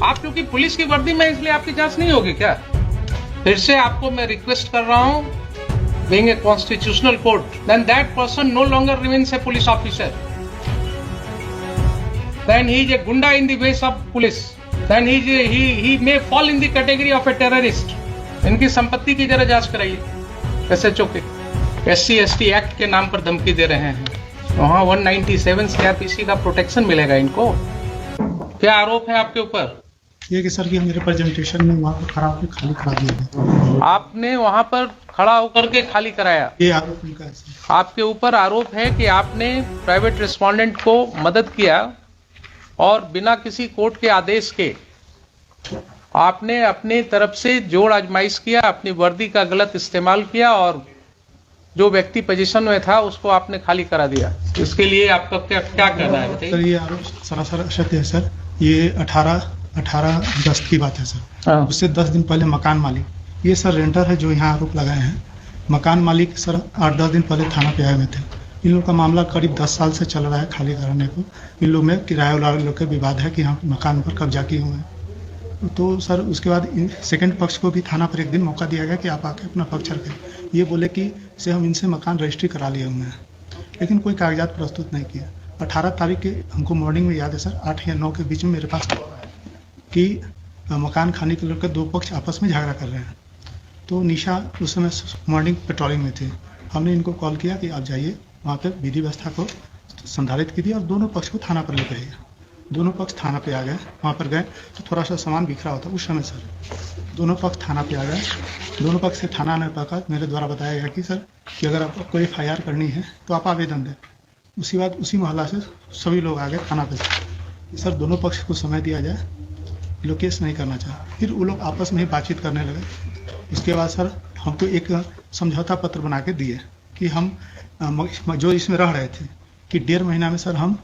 आप क्योंकि पुलिस की वर्दी में, इसलिए आपकी जांच नहीं होगी क्या? फिर से आपको मैं रिक्वेस्ट कर रहा हूं, being a constitutional court, then that person no longer remains a police officer. Then he is a gunda in the ways of police. Then he may fall in the category of a terrorist. इनकी संपत्ति की जरा जांच कराइए। SHO के SC/ST act के नाम पर धमकी दे रहे हैं। वहाँ 197 CRPC का प्रोटेक्शन मिलेगा इनको। क्या आरोप है आपके ऊपर? ये कि सर कि मेरे प्रेजेंटेशन में वहाँ पर खड़ा होकर खाली करा दिया। आपने वहाँ पर खड़ा होकर के खाली कराया? ये आरोप उनका है सर। आपके ऊपर आरोप है कि आपने प्राइवेट रिस्पोंडेंट को मदद किया और बिना किसी कोर्ट के आदेश के आपने अपनी तरफ से जोड़ आजमाइश किया, अपनी वर्दी का गलत इस्तेमाल किया और जो व्यक्ति पोजीशन में था उसको आपने खाली करा दिया। इसके लिए आपका क्या कहना है बताइए? सर ये आरोप सरासर असत्य है सर। ये 18/10 की बात है सर। उससे 10 दिन पहले मकान मालिक, ये सर रेंटर है जो यहाँ आरोप लगाए हैं। मकान मालिक सर 8-10 दिन पहले थाना पे आए हुए थे। इन लोग का मामला करीब 10 साल से चल रहा है खाली कराने को। इन लोग में किराए वाले लोग के विवाद है कि हम मकान पर कब्जा किए हुए हैं। तो सर उसके बाद सेकंड पक्ष को भी थाना पर एक दिन मौका दिया गया कि आप आके अपना पक्ष रखें। ये बोले कि से हम इनसे मकान रजिस्ट्री करा लिए हुए हैं, लेकिन कोई कागजात प्रस्तुत नहीं किया। 18 तारीख के हमको मॉर्निंग में याद है सर, 8 या 9 के बीच में मेरे पास कि मकान खाने के लेकर दो पक्ष आपस में झगड़ा कर रहे हैं। तो निशा उस समय मॉर्निंग पेट्रोलिंग में थे। हमने इनको कॉल किया कि आप जाइए वहाँ पे विधि व्यवस्था को संधारित कीजिए और दोनों पक्ष को थाना पर लेकर आइए। दोनों पक्ष थाना पे आ गए। वहाँ पर गए तो थोड़ा सा सामान बिखरा होता उस समय सर। दोनों पक्ष थाना पे आ गए। दोनों पक्ष से थाना आने पर मेरे द्वारा बताया गया कि सर कि अगर आपको कोई FIR करनी है तो आप आवेदन दें। उसी बाद उसी मोहल्ला से सभी लोग आ गए थाना पे। सर दोनों पक्ष को समय दिया जाए, लोग केस नहीं करना चाहे। फिर वो लोग आपस में ही बातचीत करने लगे। इसके बाद सर हमको एक समझौता पत्र बना के दिए कि हम जो इसमें रह रहे थे कि 1.5 महीना में सर हम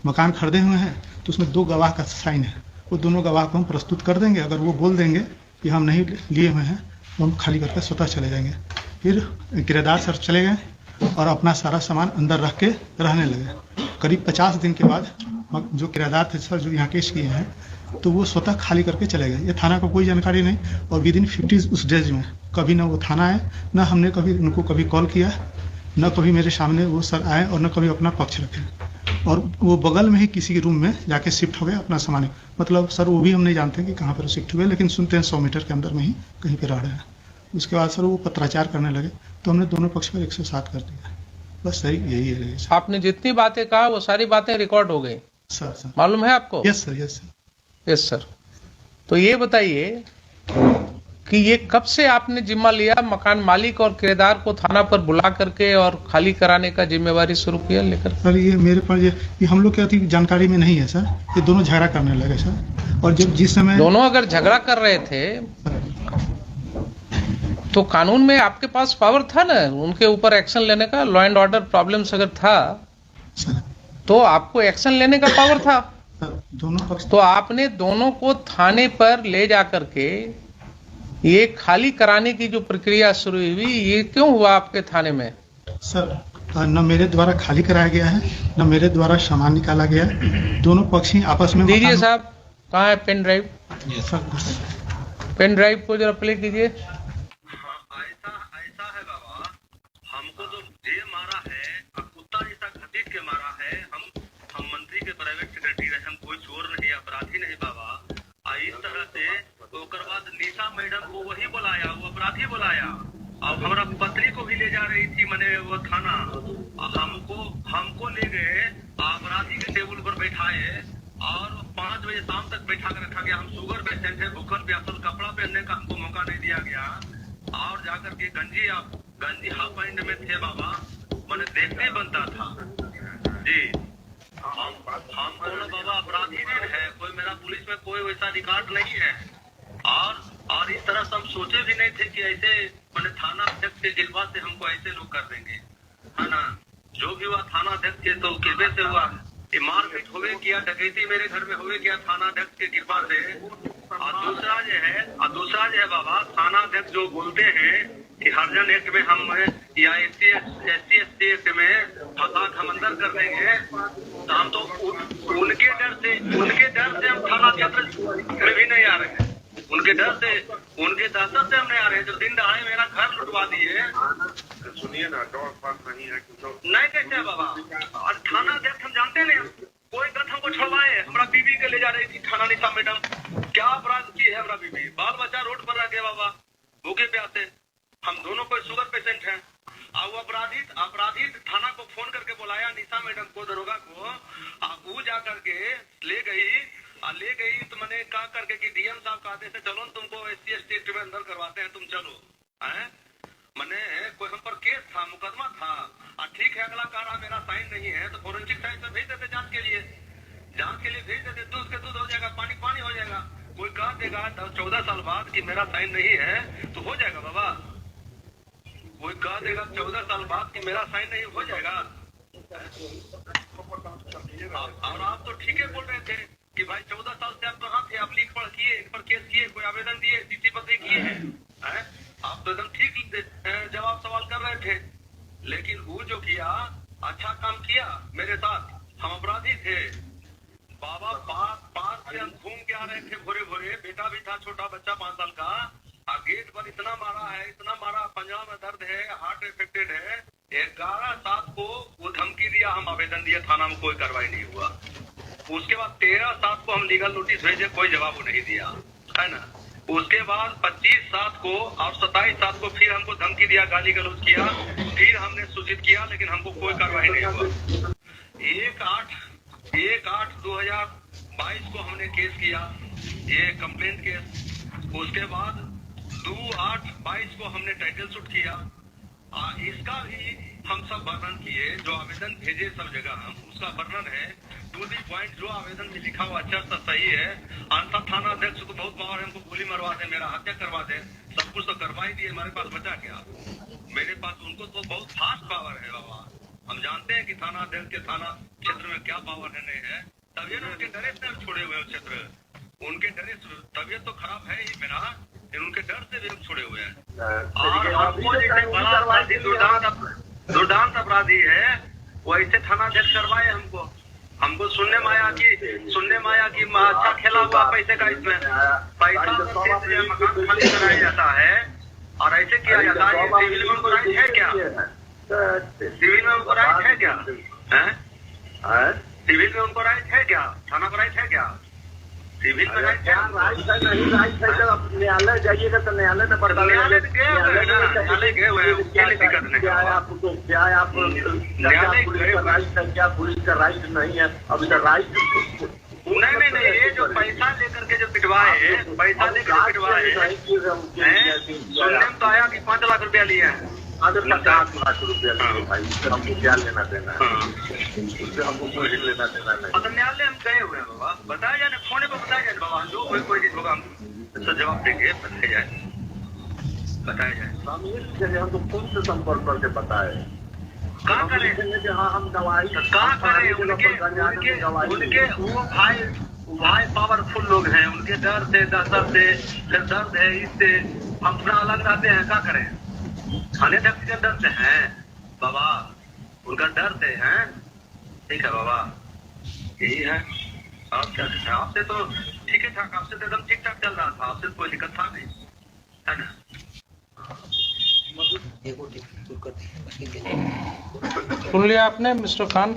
मकान खरीदे हुए हैं, तो उसमें 2 गवाह का साइन है। वो दोनों गवाह को हम प्रस्तुत कर देंगे। अगर वो बोल देंगे कि हम नहीं लिए हुए हैं तो हम खाली करके स्वतः चले जाएंगे। फिर किराएदार सर चले गए और अपना सारा सामान अंदर रख के रहने लगे। करीब 50 दिन के बाद जो किराएदार थे सर जो यहाँ केस किए हैं, तो वो स्वतः खाली करके चले गए। ये थाना को कोई जानकारी नहीं और विदिन 50 उस डेज में कभी ना वो थाना आए, ना हमने कभी उनको कभी कॉल किया, न कभी मेरे सामने वो सर आए और न कभी अपना पक्ष रखे। और वो बगल में ही किसी के रूम में जाके शिफ्ट हो गए अपना सामान। मतलब सर वो भी हम नहीं जानते कि कहाँ पर शिफ्ट हुए, लेकिन सुनते हैं 100 मीटर के अंदर में ही कहीं पे रह रहे हैं। उसके बाद सर वो पत्राचार करने लगे तो हमने दोनों पक्ष पर 107 कर दिया। बस सही यही है सर। आपने जितनी बातें कहा वो सारी बातें रिकॉर्ड हो गई सर मालूम है आपको? Yes sir, yes sir, yes sir. तो ये बताइए कि ये कब से आपने जिम्मा लिया, मकान मालिक और किराएदार को थाना पर बुला करके और खाली कराने का जिम्मेवारी शुरू किया लेकर? सर ये मेरे पास ये हम लोग क्या थी जानकारी में नहीं है सर। ये दोनों झगड़ा करने लगे सर। और जब जिस समय दोनों अगर झगड़ा कर रहे थे तो कानून में आपके पास पावर था ना उनके ऊपर एक्शन लेने का। लॉ एंड ऑर्डर प्रॉब्लम्स अगर था सर तो आपको एक्शन लेने का पावर था। दोनों पक्ष तो आपने दोनों को थाने पर ले जाकर के ये खाली कराने की जो प्रक्रिया शुरू हुई, ये क्यों हुआ आपके थाने में? सर न मेरे द्वारा खाली कराया गया है, न मेरे द्वारा सामान निकाला गया है। दोनों पक्ष ही आपस में दीजिए साहब, कहाँ है pen drive? Sir pen drive को जरा प्ले कीजिए। ऐसा है बाबा, हमको तो जे मारा है, कुत्ता जैसा घसीट के मारा है। हम मंत्री के प्राइवेट सेक्रेटरी रहे, हम कोई चोर नहीं, अपराधी नहीं बाबा। इस तरह से ओकर बाद निशा मैडम को वही बुलाया, वो अपराधी बुलाया और हमारा पत्नी को भी ले जा रही थी मैंने वो थाना। हमको ले गए अपराधी के टेबल पर बैठाए और 5 बजे शाम तक बैठा कर रखा गया। हम शुगर पेशेंट है, भूखल प्यासल, कपड़ा पहनने का हमको मौका नहीं दिया गया। और जाकर के गंजी हाफ पैंट में थे बाबा, मैंने देखने बनता था जी। हम बाबा अपराधी नहीं है, कोई मेरा पुलिस में कोई वैसा रिकॉर्ड नहीं है। और इस तरह से हम सोचे भी नहीं थे कि ऐसे मैंने थाना अध्यक्ष के गिरवा से हमको ऐसे लोग कर देंगे, है ना। जो भी हुआ थाना अध्यक्ष के तो कृपे से हुआ। ये मारपीट हुए किया, डकैती मेरे घर में हुए किया थाना अध्यक्ष के कृपा से। और दूसरा जो है बाबा, थाना अध्यक्ष जो बोलते हैं कि हरिजन एक्ट में हम या SC ST एक्ट में फंसा हम अंदर कर देंगे, तो हम तो उनके डर से हम थाना अमरनाथ यात्रा में भी नहीं आ रहे हैं। उनके डर से, उनके दहशत से हम नहीं आ रहे हैं। जो दिन दहाड़े मेरा घर लुटवा दिए, सुनिए ना, नहीं है नहीं कैसे है बाबा। और थाना अध्यक्ष हम जानते नहीं, कोई गठ हमको छोड़वाए, हमारा बीबी के ले जा रही थी थाना निशा मैडम। क्या अपराध की है हमारा बीबी? बाल बच्चा रोड पर रह गया बाबा, भूखे प्यासे। हम दोनों कोई शुगर पेशेंट हैं। और वो अपराधी थाना को फोन करके बुलाया निशा मैडम को, दरोगा को। वो जा करके ले गई तो मैंने कहा करके कि डीएम साहब का आदेश है, चलो तुमको SC/ST में अंदर करवाते हैं, तुम चलो। मैंने कोई हम पर केस था, मुकदमा था। ठीक है, अगला कह रहा मेरा साइन नहीं है तो फोरेंसिक साइंस में भेज देते जांच के लिए भेज देते। दूध के दूध हो जाएगा, पानी हो जाएगा। कोई कह देगा 14 साल बाद कि मेरा साइन नहीं है तो हो जाएगा बाबा। कोई कह देगा 14 साल बाद कि मेरा साइन नहीं, हो जाएगा। और आप तो ठीक है बोल रहे थे कि भाई 14 साल से आप कहाँ थे, आप लिख पढ़ किए, इन पर केस किए, कोई आवेदन दिए, चिट्ठी पत्री किए हैं। आप तो एकदम ठीक जवाब सवाल कर रहे थे। लेकिन वो जो किया, अच्छा काम किया मेरे साथ। हम अपराधी थे बाबा। पास से हम घूम के आ रहे थे भोरे, बेटा भी था, छोटा बच्चा 5 साल का। गेट पर इतना मारा, पंजा में दर्द है, हार्ट इफेक्टेड है। 11/7 को वो धमकी दिया, हम आवेदन दिए, थाना में कोई कार्रवाई नहीं हुआ। उसके बाद 13/7 को हम लीगल नोटिस भेजे, कोई जवाब नहीं दिया, है ना। उसके बाद 25/7 को और 27/7 को फिर हमको धमकी दिया, गाली गलौज किया। फिर हमने सूचित किया, लेकिन हमको कोई कार्रवाई नहीं हुआ। 1/8/2022 को हमने केस किया, ये कंप्लेंट केस। उसके बाद 2/8/22 को हमने टाइटल शूट किया। इसका भी हम सब वर्णन किए, जो आवेदन भेजे सब जगह हम उसका वर्णन है। टू दी पॉइंट जो आवेदन में लिखा हुआ अच्छा सा सही है। अंतर थाना अध्यक्ष को बहुत पावर है, हमको गोली मरवा दे, मेरा हत्या करवा दे, सब कुछ तो करवा ही दिए। हमारे पास बचा क्या? मेरे पास उनको तो बहुत फास्ट पावर है बाबा। हम जानते हैं कि थाना अध्यक्ष के थाना क्षेत्र में क्या पावर है, नहीं है। तबियत उनके डरे से छोड़े हुए क्षेत्र, उनके डरे तबियत तो खराब है ही मेरा, उनके डर से भी हम छोड़े हुए हैं। और हमको जैसे बड़ा अपराधी, दुर्दांत अपराधी है, वैसे थाना अध्यक्ष करवाए हमको सुनने में आया कि अच्छा खेला हुआ पैसे का, इसमें पैसा मकान खाली कराया जाता है और ऐसे किया जाता है। सिविल में उनको राइट है क्या? सिविल में उनको राइट है क्या? सिविल में उनको राइट है क्या? थाना को राइट है क्या? सिविल में राइट है? न्यायालय जाइएगा तो न्यायालय में पता न्यायालय गए हुए हैं, क्या दिक्कत नहीं। क्या पुलिस का राइट नहीं है? अभी तक राइट नहीं, ये जो पैसा लेकर के जो पिटवाए, सुनने में तो आया कि 5 लाख रुपया लिए हैं। 50 लाख रुपया लिए भाई, उससे हमको क्या लेना देना है? उससे हमको कोई लेना देना नहीं। तो न्यायालय हम गए हुए हैं बाबा, बताया जाए, फोन पर बताया जाए बाबा, जो कोई चीज होगा हम जवाब देंगे, बताया जाए। हम इस जगह हमको कौन से संपर्क करके बताए? कहाँ करें? जहाँ हम दवाई कहाँ करें? उनके वो भाई पावरफुल लोग हैं, उनके डर से, दहशत से, फिर दर्द है, इससे हम थोड़ा अलग रहते हैं। क्या करें? थाने अध्यक्ष के डर से हैं बाबा, उनका डर से हैं। ठीक है बाबा, यही है। आप क्या कहते हैं? आपसे तो ठीक है ठाक, आपसे तो एकदम ठीक ठाक चल रहा था, आपसे कोई दिक्कत था नहीं, है ना। सुन लिया आपने मिस्टर खान?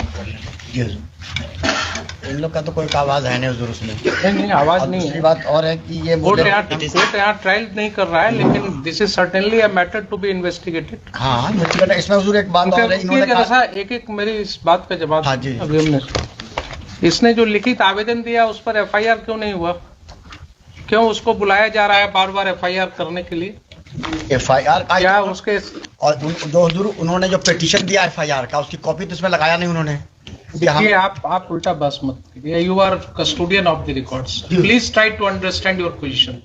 इन लोग का तो कोई आवाज है नहीं हुजूर उसमें। नहीं, आवाज नहीं है। बात और है कि ये कोर्ट यहाँ ट्रायल नहीं कर रहा है, लेकिन this is certainly a matter to be investigated. हाँ, इसमें हुजूर एक बात और है, इन्होंने कहा एक मेरी इस बात का जवाब। हाँ जी, अभी हमने इसने जो लिखित आवेदन दिया उस पर FIR क्यों नहीं हुआ? क्यों उसको बुलाया जा रहा है बार बार FIR करने के लिए? FIR का क्या उसके और जो हुजूर उन्होंने जो पिटीशन दिया FIR का, उसकी कॉपी तो इसमें लगाया नहीं उन्होंने। देखिए, आप उल्टा बस मत कीजिए। You are custodian of the records, please try to understand your position.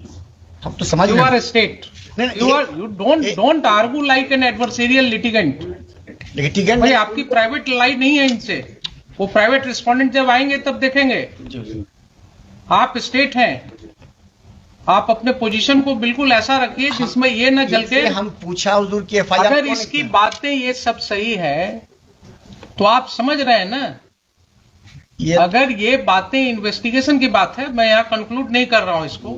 हम तो समझ you are state, you don't argue like an adversarial litigant। भाई आपकी प्राइवेट लाइन नहीं है इनसे, वो प्राइवेट रिस्पोंडेंट जब आएंगे तब देखेंगे। आप स्टेट हैं, आप अपने पोजीशन को बिल्कुल ऐसा रखिए जिसमें ये न जल के। हम पूछा हुजूर की FIR, अगर इसकी बातें ये सब सही है तो आप समझ रहे हैं ना अगर ये बातें इन्वेस्टिगेशन की बात है, मैं यहाँ कंक्लूड नहीं कर रहा हूं इसको,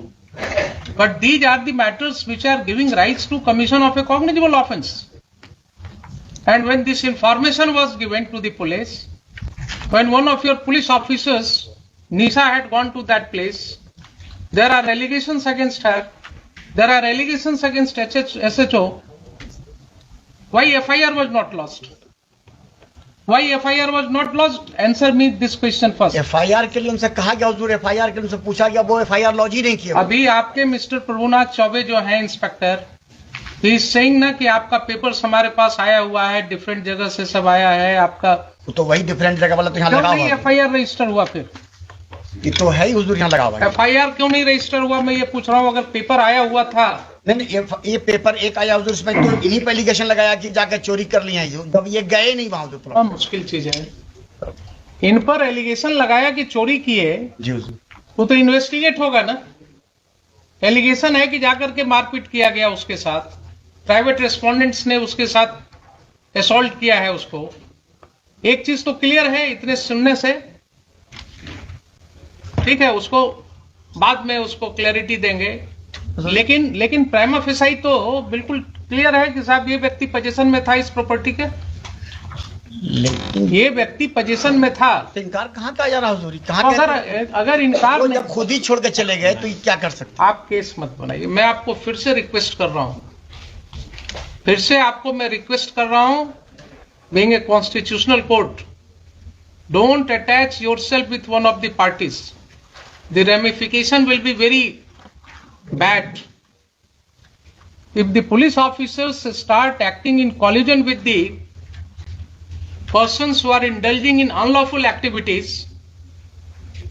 but these are the matters which are giving rights to commission of a cognizable offence. And when this information was given to the police, when one of your police officers Nisha had gone to that place, there are allegations against her, there are allegations against SHO. Why FIR was not lodged? Why FIR was not lodged? Answer me this question first. FIR के लिए उनसे कहा गया, हुजूर FIR के लिए उनसे पूछा गया, वो FIR लॉन्च ही नहीं किया. अभी आपके मिस्टर प्रभुनाथ चौबे जो हैं इंस्पेक्टर, ही इज सेइंग ना कि आपका पेपर्स हमारे पास आया हुआ है, डिफरेंट जगह से सब आया है आपका. तो वही डिफरेंट जगह वाला तो यहाँ लगा हुआ है. FIR रजिस्टर हुआ फिर? ये तो है ही हुजूर, यहाँ लगा हुआ है. FIR क्यों नहीं रजिस्टर हुआ, मैं ये पूछ रहा हूँ. अगर पेपर आया हुआ था. नहीं, ये पेपर एक आया हुजूर, इसमें तो इन्हीं पे एलिगेशन लगाया कि जाकर चोरी कर लिया है, जब ये गए नहीं वहां. तो बहुत मुश्किल चीज है. इन पर एलिगेशन लगाया कि चोरी किए जी हुजूर, वो तो इन्वेस्टिगेट होगा ना. एलिगेशन है कि जाकर के मारपीट किया गया उसके साथ, प्राइवेट रेस्पोंडेंट्स ने उसके साथ असॉल्ट किया है उसको. एक चीज तो क्लियर है इतने सुनने से, ठीक है, उसको बाद में उसको क्लैरिटी देंगे. लेकिन प्राइमा फेसाई तो बिल्कुल क्लियर है कि साहब ये व्यक्ति पोजीशन में था इस प्रॉपर्टी के. लेकिन ये व्यक्ति पोजीशन में था. तो इनकार कहाँ का जा रहा हुजूर, कहाँ अगर इनकार जब खुद ही छोड़ के चले गए तो ये क्या कर सकते. आप केस मत बनाइए. मैं आपको फिर से रिक्वेस्ट कर रहा हूं, फिर से आपको मैं रिक्वेस्ट कर रहा हूं, being a constitutional court, don't attach yourself with one of the parties. The ramification will be very bad. If the police officers start acting in collusion with the persons who are indulging in unlawful activities,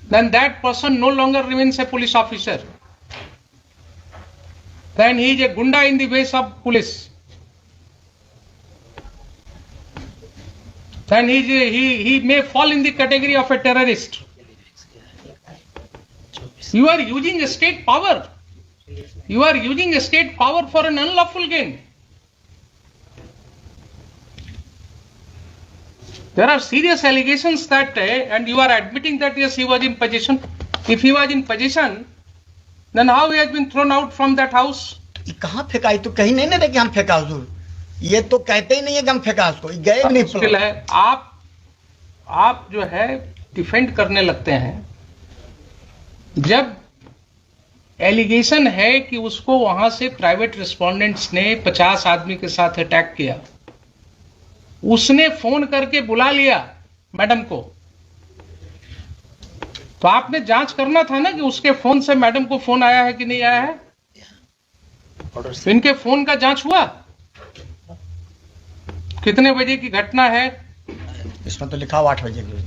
then that person no longer remains a police officer. Then he is a gunda in the ways of police. Then he may fall in the category of a terrorist. You are using a state power. You are using a state power for an unlawful gain. There are serious allegations that, and you are admitting that yes, he was in possession. If he was in possession, then how he has been thrown out from that house? कहाँ फेंका? ये तो कहीं नहीं ना कि हम फेंका हुजूर. ये तो कहते ही नहीं है कि हम फेंका उसको, गए नहीं. मुश्किल है. आप जो है डिफेंड करने लगते हैं. जब एलिगेशन है कि उसको वहां से प्राइवेट रिस्पोंडेंट्स ने 50 आदमी के साथ अटैक किया, उसने फोन करके बुला लिया मैडम को, तो आपने जांच करना था ना कि उसके फोन से मैडम को फोन आया है कि नहीं आया है. इनके फोन का जांच हुआ? कितने बजे की घटना है? इसमें तो लिखा हुआ 8 बजे की.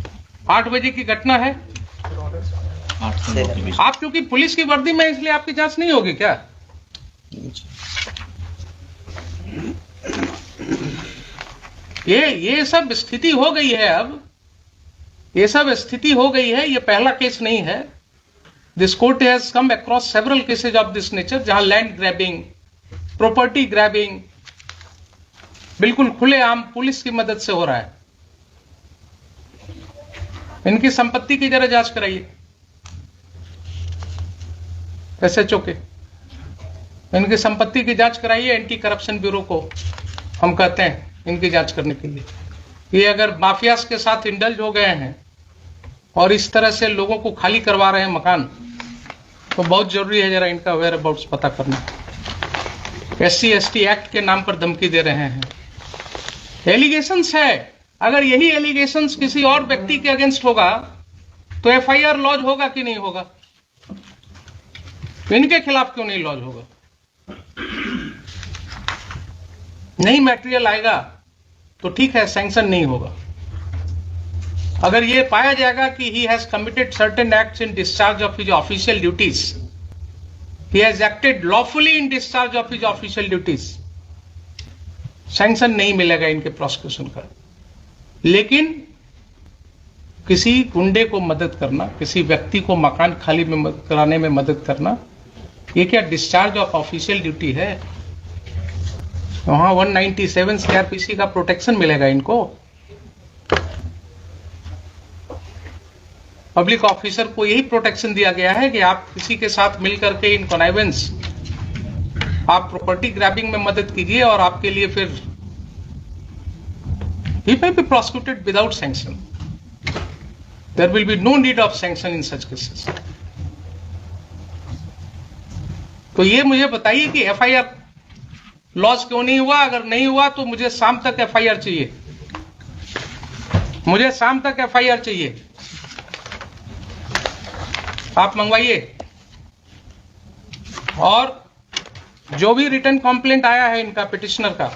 8 बजे की घटना है. आप क्योंकि पुलिस की वर्दी में, इसलिए आपकी जांच नहीं होगी क्या? ये सब स्थिति हो गई है. अब ये सब स्थिति हो गई है. ये पहला केस नहीं है. This court has come across several cases of this nature, जहां लैंड ग्रैबिंग, प्रॉपर्टी ग्रैबिंग बिल्कुल खुलेआम पुलिस की मदद से हो रहा है. इनकी संपत्ति की जरा जांच कराइए. SHO के इनकी संपत्ति की जांच कराइए. एंटी करप्शन ब्यूरो को हम कहते हैं इनकी जांच करने के लिए. ये अगर माफियाज के साथ इंडल्ज हो गए हैं और इस तरह से लोगों को खाली करवा रहे हैं मकान, तो बहुत जरूरी है जरा इनका वेयर अबाउट्स पता करना. SC/ST एक्ट के नाम पर धमकी दे रहे हैं. एलिगेशंस है. अगर यही एलिगेशंस किसी और व्यक्ति के अगेंस्ट होगा तो FIR लॉज होगा कि नहीं होगा? इनके खिलाफ क्यों नहीं लॉज होगा? नहीं मटेरियल आएगा तो ठीक है, सैंक्शन नहीं होगा. अगर ये पाया जाएगा कि he has committed certain acts in discharge of his official duties, he has acted lawfully in discharge of his official duties, sanction नहीं मिलेगा इनके प्रोसिक्यूशन का. लेकिन किसी गुंडे को मदद करना, किसी व्यक्ति को मकान खाली में कराने में मदद करना, ये क्या डिस्चार्ज ऑफ ऑफिशियल ड्यूटी है? वहां 197 CRPC का प्रोटेक्शन मिलेगा इनको. पब्लिक ऑफिसर को यही प्रोटेक्शन दिया गया है कि आप किसी के साथ मिलकर के इन कॉनाइवेंस आप प्रॉपर्टी ग्रैबिंग में मदद कीजिए और आपके लिए फिर he may be prosecuted without sanction. There will be no need of sanction in such cases. तो ये मुझे बताइए कि एफआईआर लॉस क्यों नहीं हुआ? अगर नहीं हुआ तो मुझे शाम तक एफआईआर चाहिए, मुझे शाम तक एफआईआर चाहिए, आप मंगवाइए। और जो भी रिटर्न कंप्लेंट आया है इनका पिटिशनर का,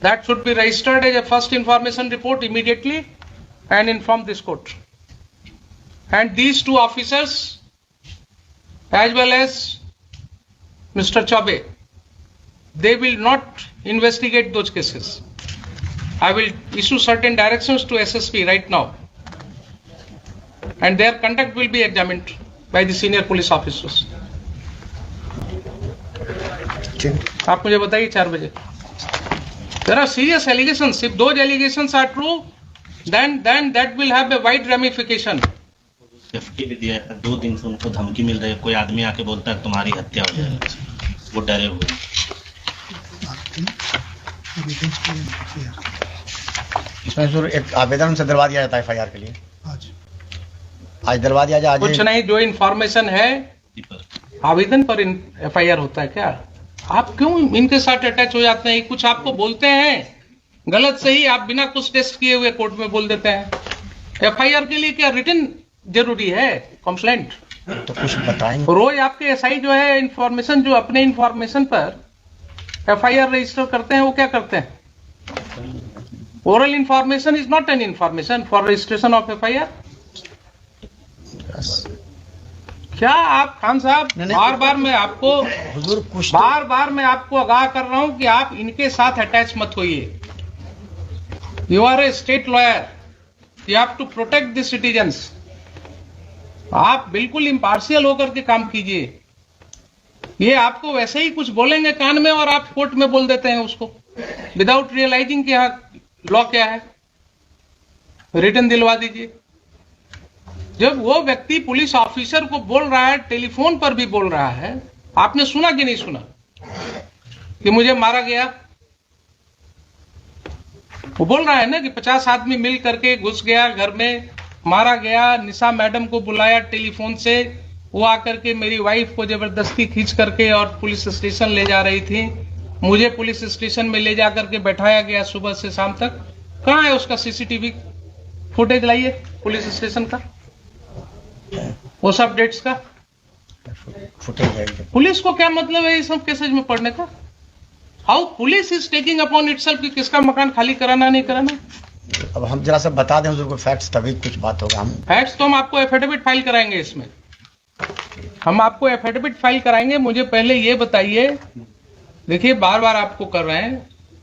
that should be registered as a first information report immediately and inform this court. And these two officers as well as Mr. Chaube, they will not investigate those cases. I will issue certain directions to SSP right now and their conduct will be examined by the senior police officers. आप मुझे बताइए 4 बजे। There are serious allegations. If those allegations are true, then that will have a wide ramification. Safety भी दिया है, 2 दिन से उनको धमकी मिल रही है, कोई आदमी आके बोलता है तुम्हारी हत्या हो जाएगी, वो डरे हुए। इसमें सर एक आवेदन से दिलवा दिया जाता है एफआईआर के लिए, आज दिलवा दिया जाए। कुछ नहीं, जो इन्फॉर्मेशन है आवेदन पर एफआईआर होता है क्या? आप क्यों इनके साथ अटैच हो जाते हैं? कुछ आपको बोलते हैं गलत सही, आप बिना कुछ टेस्ट किए हुए कोर्ट में बोल देते हैं। एफआईआर के लिए क्या रिटन जरूरी है? कंप्लेंट तो कुछ बताएंगे। रोज आपके एसआई जो है इंफॉर्मेशन, जो अपने इंफॉर्मेशन पर एफआईआर रजिस्टर करते हैं, वो क्या करते हैं? Oral information is not an information for registration of FIR. क्या आप खान साहब, बार बार मैं आपको आगाह कर रहा हूं कि आप इनके साथ अटैच मत होइए। You are a state lawyer, you have to protect the citizens. आप बिल्कुल इम्पार्शियल होकर के काम कीजिए। ये आपको वैसे ही कुछ बोलेंगे कान में और आप कोर्ट में बोल देते हैं उसको विदाउट रियलाइजिंग कि यहाँ लॉ क्या है। रिटर्न दिलवा दीजिए। जब वो व्यक्ति पुलिस ऑफिसर को बोल रहा है, टेलीफोन पर भी बोल रहा है, आपने सुना कि नहीं सुना कि मुझे मारा गया? वो बोल रहा है ना कि 50 आदमी मिल करके घुस गया घर में, मारा गया। निशा मैडम को बुलाया टेलीफोन से, वो आकर के मेरी वाइफ को जबरदस्ती खींच करके और पुलिस स्टेशन ले जा रही थी। मुझे पुलिस स्टेशन में ले जाकर के बैठाया गया सुबह से शाम तक। कहाँ है उसका सीसीटीवी फुटेज? लाइए पुलिस स्टेशन का, वो सब डेट्स का फुटेज। पुलिस को क्या मतलब है ये सब केसेज में पढ़ने का? How police is taking upon itself कि किसका मकान खाली कराना नहीं कराना। अब हम जरा सा बता दें हुजूर को फैक्ट्स, तभी कुछ बात होगा। हम फैक्ट्स तो हम आपको एफिडेविट फाइल कराएंगे, इसमें हम आपको एफिडेविट फाइल कराएंगे। मुझे पहले ये बताइए, देखिए बार बार आपको कर रहे हैं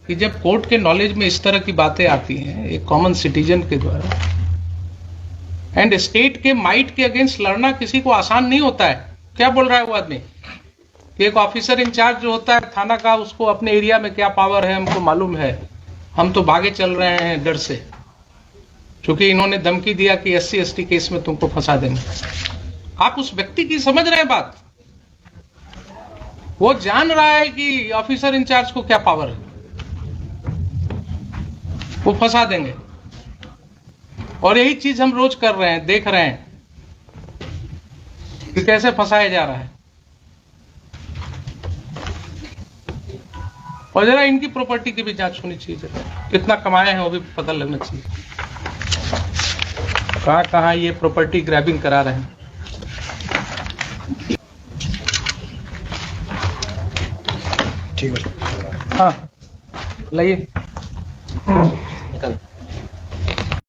कि जब कोर्ट के नॉलेज में इस तरह की बातें आती हैं एक कॉमन सिटीजन के द्वारा, एंड स्टेट के माइट के अगेंस्ट लड़ना किसी को आसान नहीं होता है। क्या बोल रहा है वो आदमी कि एक ऑफिसर इंचार्ज जो होता है थाना का, उसको अपने एरिया में क्या पावर है हमको मालूम है, हम तो भागे चल रहे हैं डर से, क्योंकि इन्होंने धमकी दिया कि SC/ST केस में तुमको फंसा देंगे। आप उस व्यक्ति की समझ रहे हैं बात? वो जान रहा है कि ऑफिसर इंचार्ज को क्या पावर है, वो फंसा देंगे। और यही चीज हम रोज कर रहे हैं, देख रहे हैं कि कैसे फंसाया जा रहा है। और जरा इनकी प्रॉपर्टी की भी जांच होनी चाहिए, कितना कमाए हैं वो भी पता लगना चाहिए, कहां कहां ये प्रॉपर्टी ग्रैबिंग करा रहे हैं। ठीक है, हाँ लाइए।